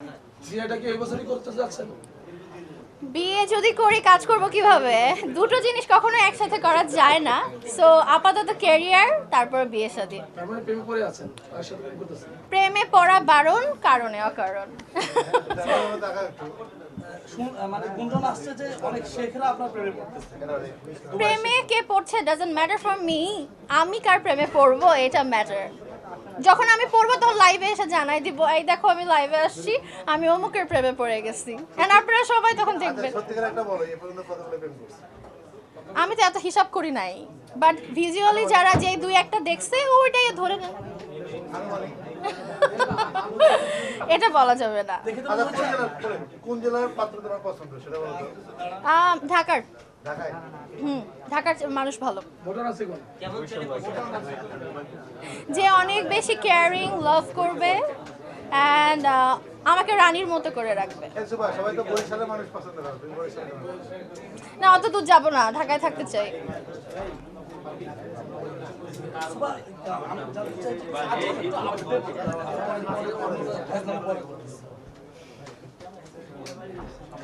বিয়েটা কি এই বছরই করতে যাচ্ছেন? বিয়ে যদি করি কাজ করব কিভাবে? দুটো জিনিস কখনো একসাথে করা যায় না। সো আপাতত ক্যারিয়ার, তারপর বিয়ে শাদী। তার মানে প্রেমে পড়ে আছেন, তার সাথে প্রেম করতেছেন। প্রেমে পড়া বারণ, কারণে অকারণ। মানে গুঞ্জন আসছে যে অনেক শেখরা আপনার প্রেমে পড়তেছে। প্রেমে কে পড়ছে ডাজন্ট ম্যাটার ফর মি। আমি কার প্রেমে পড়বো এটা ম্যাটার। যখন আমি পড়বো তখন লাইভে এসে জানাই দিব, এই দেখো আমি লাইভে আসছি, আমি অমুকের প্রেমে পড়ে গেছি। এন্ড আপনারা সবাই তখন দেখবেন। সত্যিকার একটা বলো, এই পর্যন্ত কতগুলো প্রেম করছো? আমি তো এত হিসাব করি নাই, বাট ভিজুয়ালি যারা যেই দুই একটা দেখছে ওইটাই ধরে নেন। এটা বলা যাবে না। আচ্ছা, কোন জেলার পাত্র তোমার পছন্দ সেটা বলো তো। ঢাকার। ঢাকায়? ঢাকার মানুষ ভালো, ভোটার আছে কোন? যে অনেক বেশি কেয়ারিং, লাভ করবে অ্যান্ড আমাকে রানীর মতো করে রাখবে। সবাই তো বরিশালের মানুষ পছন্দ করে, তুমি বরিশালের মানুষ। না, অত দূর যাবো না, ঢাকায় থাকতে চাই। সুবা, আমি জানতে চাই যে আজকে একটু আপডেট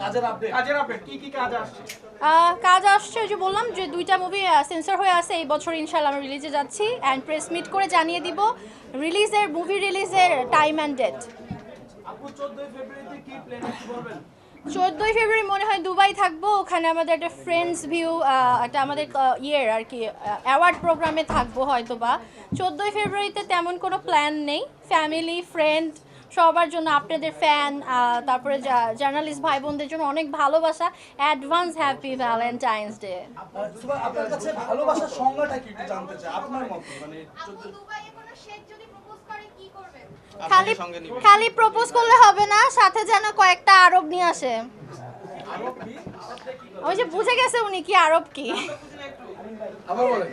কাজের আপডেট কি কাজ আসছে? কাজ আসছে, ওই যে বললাম যে দুইটা মুভি সেন্সর হয়ে আছে এই বছর, ইনশাআল্লাহ আমরা রিলিজে যাচ্ছি অ্যান্ড প্রেস মিট করে জানিয়ে দিব মুভি রিলিজের টাইম অ্যান্ড ডেট। আপু 14 ফেব্রুয়ারিতে কি প্ল্যান কি বলবেন? 14 ফেব্রুয়ারি মনে হয় দুবাই থাকবো, ওখানে আমাদের একটা ফ্রেন্ডস ভিউ, একটা আমাদের ইয়ের আর কি অ্যাওয়ার্ড প্রোগ্রামে থাকবো হয়তো বা। 14 ফেব্রুয়ারিতে তেমন কোনো প্ল্যান নেই। ফ্যামিলি, ফ্রেন্ড সবার জন্য, আপনাদের ফ্যান, তারপরে জার্নালিস্ট ভাই বোনদের জন্য অনেক ভালোবাসা। Advance happy Valentine's day. Suba, আপনার কাছে ভালোবাসার সংজ্ঞাটা কি একটু জানতে চাই আপনার মত। মানে খালি প্রপোজ করলে হবে না, সাথে যেন কয়েকটা আরব নিয়ে আসে। ওই যে বুঝে গেছে উনি কি আরব কি। আবার বলেন।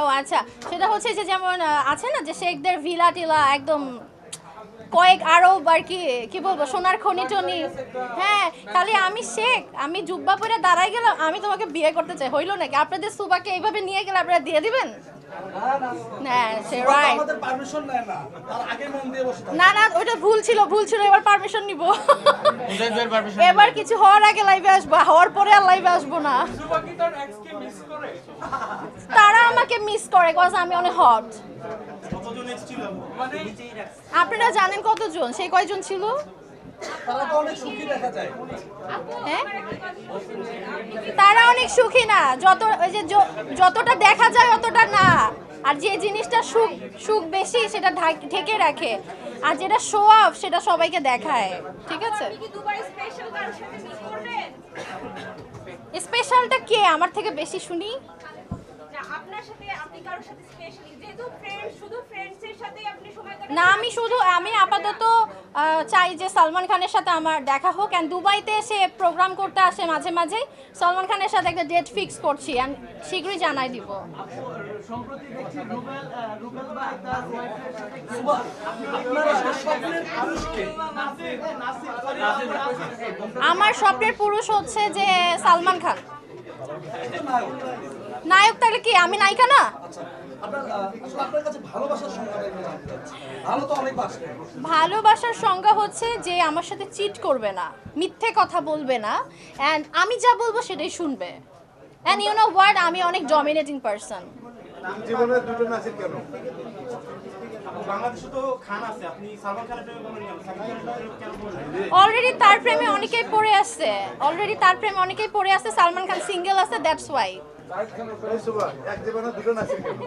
ও আচ্ছা, সেটা হচ্ছে যে যেমন আছে না যে শেখদের ভিলা টিলা একদম কয়েক আরব আর কি, কি বলবো, সোনার খনি টনি। হ্যাঁ, খালি আমি শেখ, আমি জুব্বা পরে দাঁড়াই গেলাম, আমি তোমাকে বিয়ে করতে চাই, হইলো নাকি? আপনাদের সুবাকে এইভাবে নিয়ে গেলে আপনারা দিয়ে দিবেন? না না, ওটা ভুল ছিল, এবার পারমিশন নিব। এবার কিছু হওয়ার আগে লাইভে আসবো, হওয়ার পরে আর লাইভে আসবো না। তারা আমাকে মিস করে, কজ আমি অনেক হট। আপনারা জানেন কতজন, সেই কয়জন ছিল? হ্যাঁ, তারা অনেক সুখী না, ওই যে যতটা দেখা যায় অতটা না। আর যে জিনিসটা সুখ বেশি সেটা ঢেকে রাখে, আর যেটা শো অফ সেটা সবাইকে দেখায়। ঠিক আছে, স্পেশালটা কে আমার থেকে বেশি শুনি? না, আমি আপাতত চাই যে সালমান খানের সাথে আমার দেখা হোক। অ্যান্ড দুবাইতে এসে প্রোগ্রাম করতে আসে মাঝে মাঝে, সালমান খানের সাথে একটা ডেট ফিক্স করছি, অ্যান্ড শীঘ্রই জানাই দিব। আমার স্বপ্নের পুরুষ হচ্ছে যে সালমান খান। নায়ক তাহলে কি আমি নায়িকা না? ভালোবাসার সংজ্ঞা হচ্ছে যে আমার সাথে চিট করবে না, মিথ্যে কথা বলবে না, অ্যান্ড আমি যা বলবো সেটাই শুনবে। অ্যান্ড ইউ নো হোয়াট, আমি অনেক ডমিনেটিং পারসন। জীবনে দুটো নাসির কেন? বাংলাদেশে তো খান আছে, আপনি সালমান খানের প্রেমে বলেন কেন? সালমান খানের প্রেমে কেন বলেন? অলরেডি তার প্রেমে অনেকেই পড়ে আছে, সালমান খান সিঙ্গেল আছে, দ্যাটস ওয়াই। এক জীবনে দুটো নাসির কেন?